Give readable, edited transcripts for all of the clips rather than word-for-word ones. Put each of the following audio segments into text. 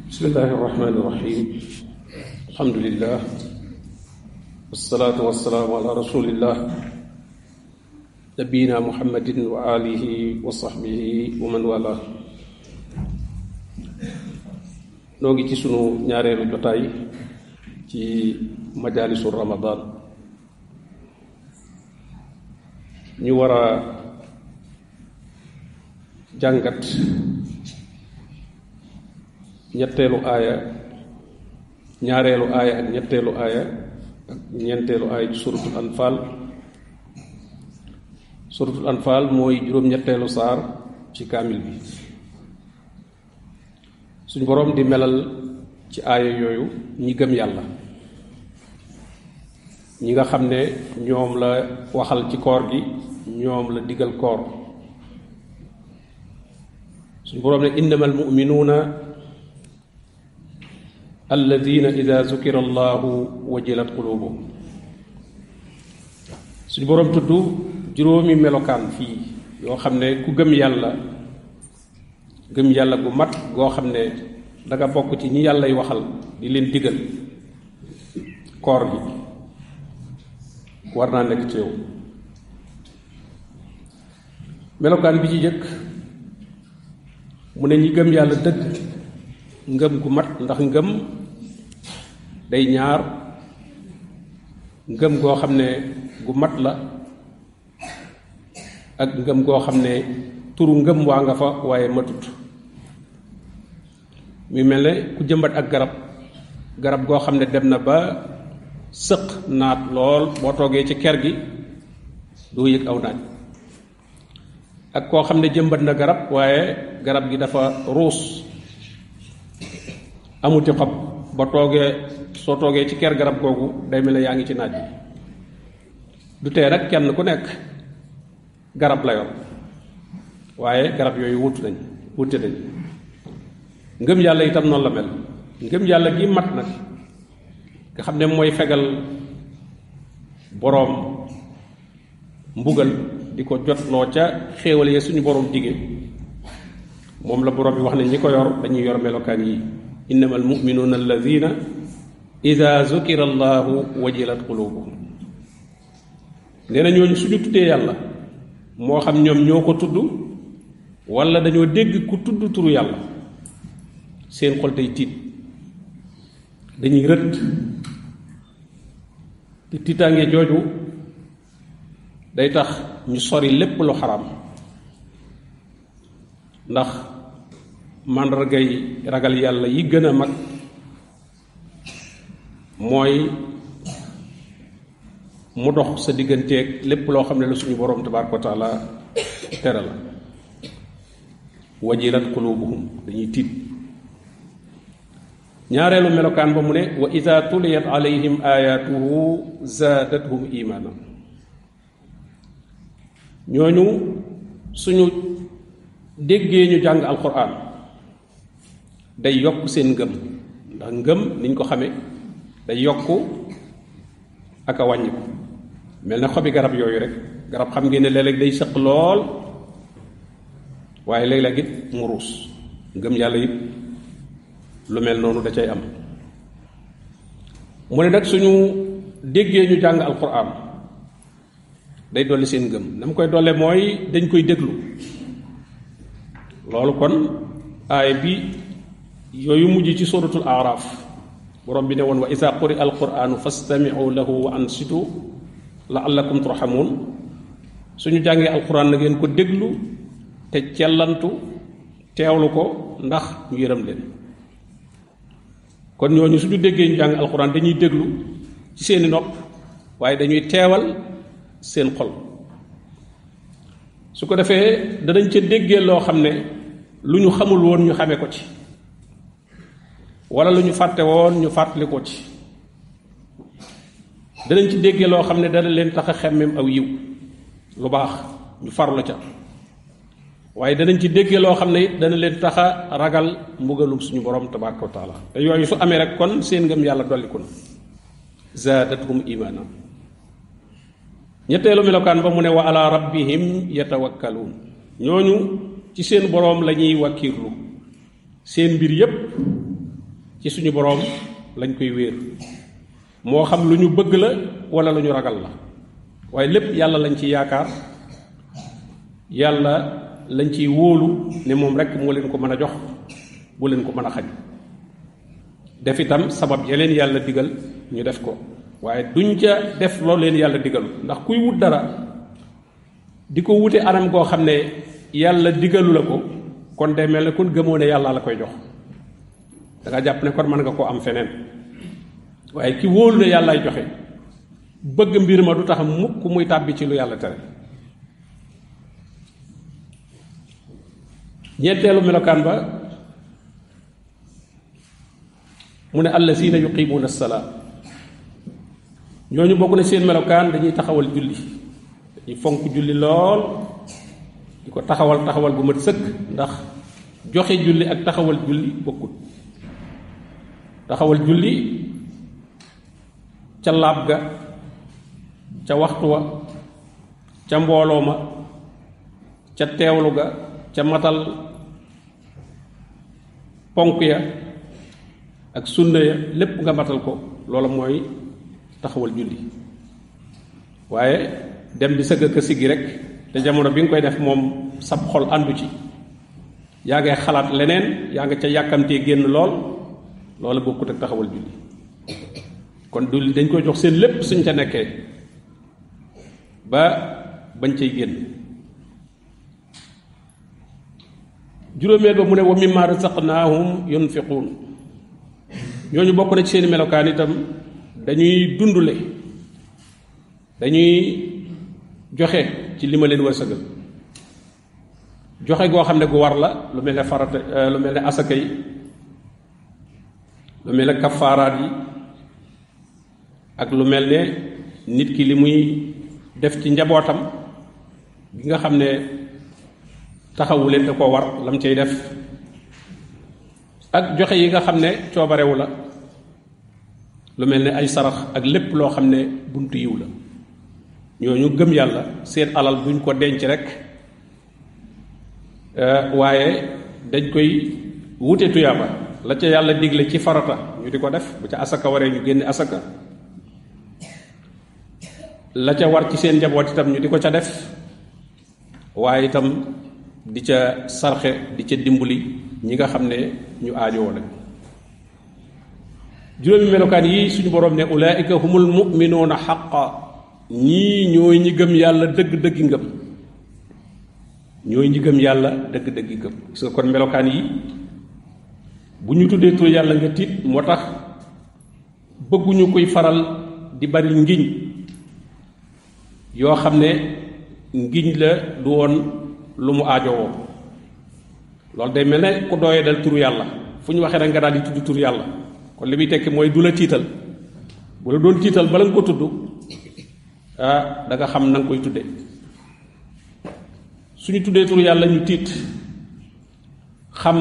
bismillahi irrahmani irrahim alhamdulillah wassalaatu wassalaamu ala rasulillah nabiyina muhammadin wa alihi wa sahbihi wa man wala. noo ngi ci sunu ñaareelu jotaay ci majaalisu ramadan ñu war a jàngat ñetteelu aaya, ñaareelu aaya ak ñetteelu aaya ak ñeenteelu aaya ci suratul anfal. suratul anfal mooy juróom-ñetteelu saar ci kaamil bi. suñ boroom di melal ci aaya yooyu ñi gëm yàlla, ñi nga xam ne ñoom la waxal ci koor gi, ñoom la digal koor. suñ boroom ne innamal mu'minuuna alladina ida zukira allahu wajilat qulubuhum. suñ boroom tudd juróomi melokaan fii yoo xam ne ku gëm yàlla gu mat goo xam ne danga bokk ci ñi yàllay waxal di leen digal koor gi, war naa nekk ci yow. melokaan bi ci jëkk mu ne ñi gëm yàlla dëgg ngëm gu mat, ndax ngëm day ñaar: ngëm goo xam ne gu mat la ak ngëm goo xam ne turu ngëm waa nga fa waaye matut. muy mel ne ku jëmbat ak garab goo xam ne dem na ba sëq naat lool, boo toogee ci ker gi doo yëg aw naaj. ak koo xam ne jëmbat na garab waaye garab gi dafa ruus amuti xob, soo toogee ci ker garab googu day mel ne yaa ngi ci naaj bi. du tee rek kenn ku nekk garab la yor, waaye garab yooyu wute nañ. ngëm yàlla itam noonu la mel. ngëm yàlla gi mat nag nga xam ne mooy fegal boroom mbugal di ko jotloo ca xéewal ya suñu boroom dige, moom la boroom bi wax ne ñi ko yor dañuy yor melokaan yi: innamal mu'minuuna alladina ida zukira allahu wajilat qulubuhum. nee na ñooñu suñu tuddee yàlla, moo xam ñoom ñoo ko tudd wala dañoo dégg ku tudd turu yàlla, seen xol day tiit, dañuy rët. te tiitaange jooju day tax ñu sori lépp lu xaraam, ndax màndargay ragal yàlla yi gën a mag mooy mu dox sa digganteeg lépp loo xam ne la suñu boroom tabaaraka wa taala tere la. wajilat qulubuhum, dañuy tiit. ñaareelu melokaan ba mu ne wa ida tuliyat alayhim ayatuhu zaadathum imaana. ñooñu suñu déggee ñu jàng alquran day yokk seen ngëm, ndax ngëm niñ ko xamee day yokk ak a wàññi ko. mel na xobi garab yooyu rek. garab xam ngeen ne léeg-léeg day sëq lool, waaye léeg-léeg it mu ruus. ngëm yàlla it lu mel noonu da cay am. mu ne nag suñu déggee ñu jàng alquran day dolli seen ngëm. na mu koy dolle mooy dañ koy déglu. loolu kon aaya bi yooyu mujj ci suratul araf, borom bi ne woon wa isa quri alquranu fastami'u lahu wa ansitu la'allakum turhamun. suñu jàngee alquran na ngeen ko déglu te cellantu teewlu ko ndax ñu yërëm leen. kon ñooñu suñu déggee ñu jàng alquran dañuy déglu ci seeni nopp, waaye dañuy teewal seen xol. su ko defee danañ ca déggee loo xam ne lu ñu xamul woon ñu xamee ko ci, wala lu ñu fàtte woon ñu fàttali ko ci. danañ ci déggee loo xam ne dana leen tax a xemmem aw yiw, lu baax ñu farlu ca. waaye danañ ci déggee loo xam ne it dana leen tax a ragal mbugalum suñu borom tabaraka wa taala. te yooyu su amee rek kon seen ngëm yàlla dolliku na. zaadathum imaana. ñetteelu melokaan ba mu ne wa ala rabbihim yatawakkaluun. ñooñu ci seen boroom la ñuy wàkkiirlu, seen mbir yépp ci suñu boroom lañ koy wéer moo xam lu ñu bëgg la wala lu ñu ragal la waaye lépp yàlla lañ ci yaakaar yàlla lañ ciy wóolu ne moom rek moo leen ko mën a jox bu leen ko mën a xañ def itam sabab ya leen yàlla digal ñu def ko waaye duñ ca def loolu leen yàlla digalu ndax kuy wut dara di ko wute anam goo xam ne yàlla digalu la ko kon day mel ne kon gëmoo ne yàlla la koy jox da nga jàpp ne kon mën nga koo am feneen waaye ki wóolu ne yàllaay joxe bëgg mbir ma du tax mukk muy tàbbi ci lu yàlla tere ñeenteelu melokaan ba mu ne allazina yuqimuuna as-salaa ñooñu bokk na seen melokaan dañuy taxawal julli dañuy fonk julli lool di ko taxawal bu mat sëkk ndax joxe julli ak taxawal julli bokkut taxawal julli ca laab ga ca waxtu wa ca mbooloo ma ca teewlu ga ca matal ponk ya ak sunna ya lépp nga matal ko loola mooy taxawal julli waaye dem di sëgg ka siggi rek te jamono bi nga koy def moom sab xol àndu ci yaa ngay xalaat leneen yaa nga ca yàkkamtee génn lool loola bokkut ak taxawal julli kon julli dañ koy jox seen lépp suñ ca nekkee ba bañ cay génn juróomeel ba mu ne wa mimma razaqnaahum yunfiquun ñooñu bokk na ci seeni melokaan itam dañuy dundule dañuy joxe ci li ma leen wërsëgal joxe goo xam ne gu war la lu mel ne farata lu mel ne asaka yi lu mel ne kafaaraat yi ak lu mel ne nit ki li muy def ci njabootam bi nga xam ne taxawu leen da koo war lam cay def ak joxe yi nga xam ne coobarewu la lu mel ne ay sarax ak lépp loo xam ne buntu yiw la ñooñu gëm yàlla seen alal duñ ko denc rek waaye dañ koy wute tuyaaba la ca yàlla digle ci farata ñu di ko def bu ca asaka waree ñu génne asaka la ca war ci seen njaboot itam ñu di ko ca def waaye itam di ca sarxe di ca dimbali ñi nga xam ne ñu aajowoo lañ juróomi melokaan yi suñu boroom ne ulaika humul mu'minuuna xaqa ñii ñooy ñi gëm yàlla dëgg-dëggi ngëm ñooy ñi gëm yàlla dëgg-dëggi ngëm gis nga kon melokaan yi bu ñu tuddee tur yàlla nga tiit moo tax bëgguñu koy faral di bari ngiñ yoo xam ne ngiñ la du woon lu mu aajowoo loolu day mel ne ku dooyee dal turu yàlla fu ñu waxee rek nga daal di tudd turu yàlla kon li muy tekki mooy du la tiital bu la doon tiital bala nga ko tudd da nga xam na nga koy tudde suñu tuddee turu yàlla ñu tiit xam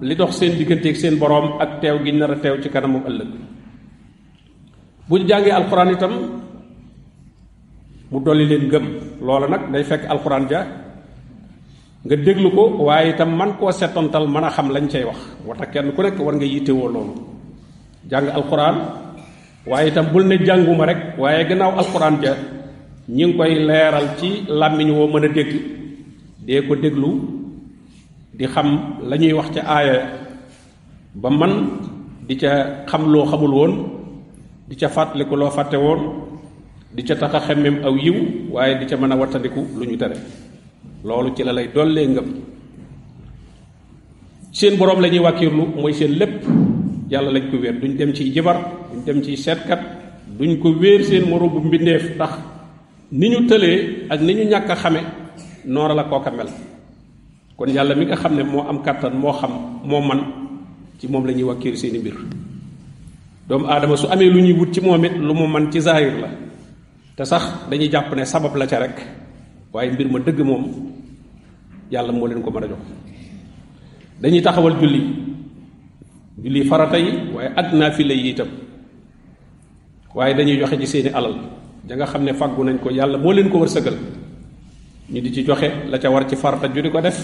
li dox seen digganteeg seen boroom ak teew gi nar a teew ci kanamu ëllëg bu ñu jàngee alxuraan itam mu dolli leen gëm loola nag day fekk alxuraan ja nga déglu ko waaye itam man koo setontal mën a xam lañ cay wax moo tax kenn ku nekk war nga yittewoo loolu jàng alxuraan waaye itam bul ne jànguma rek waaye gannaaw alxuraan ja ñi ngi koy leeral ci làmmiñ woo mën a dégg dee ko déglu di xam la ñuy wax ca aaya ba man di ca xam loo xamul woon di ca fàttaliku loo fàtte woon di ca tax a xemmem aw yiw waaye di ca mën a wattandiku lu ñu tere loolu ci la lay dollee ngëm seen boroom la ñuy wàkkiirlu mooy seen lépp yàlla lañ ko wéer duñ dem ciy jibar duñ dem ciy seetkat duñ ko wéer seen moroom bu mbindeef ndax ni ñu tëlee ak ni ñu ñàkk a xame noora la kooka mel kon yàlla mi nga xam ne moo am kàttan moo xam moo man ci moom la ñuy wàkkiir seeni mbir doomu aadama su amee lu ñuy wut ci moom it lu mu man ci zahir la te sax dañuy jàpp ne sabab la ca rek waaye mbir ma dëgg moom yàlla moo leen ko mën a jox dañuy taxawal julli farata yi waaye ak naafila yi itam waaye dañuy joxe ci seeni alal da nga xam ne fàggu nañ ko yàlla moo leen ko wërsëgal ñu di ci joxe la ca war ci farata ñu di ko def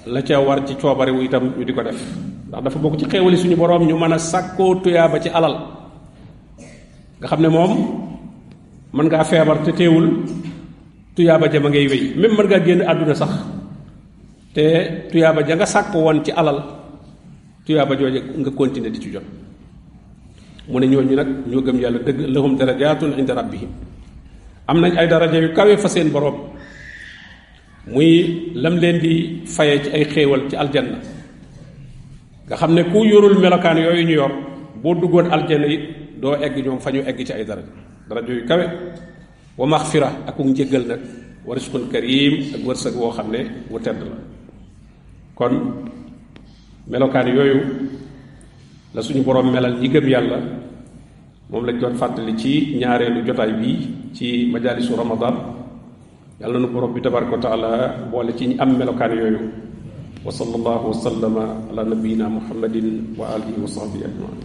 la ca war ci coobare wu itam ñu di ko def ndax dafa bokk ci xéewali suñu borom ñu mën a sàkkoo tuyaaba ci alal nga xam ne moom mën ngaa feebar te teewul tuyaaba ja ma ngay wéy même mën ngaa génn àdduna sax te tuyaaba ja nga sàkk woon ci alal tuyaaba jooje nga continuer di ci jot mu ne ñooñu nag ñoo gëm yàlla dëgg lahum darajatun inda rabbihim am nañ ay daraja yu kawe fa seen borom muy lam leen di faye ci ay xéewal ci aljanna nga xam ne ku yorul melokaan yooyu ñu yor boo duggoon aljanna it doo egg ñoom fa ñu egg ci ay daraja yu kawe wa maxfira ak njëggal nag wa risqun karim ak wërsëg woo xam ne wu tedd la kon melokaan yooyu la suñu borom melal ñi gëm yàlla moom lañ doon fàttali ci ñaareelu jotaay bii ci majalisu ramadan yàlla nu borom bi tabaraka wa taala boole ci ñi am melokaan yooyu wa sallallahu wa sallama ala nabiyina muhammadin wa alihi wa sahbihi ajmain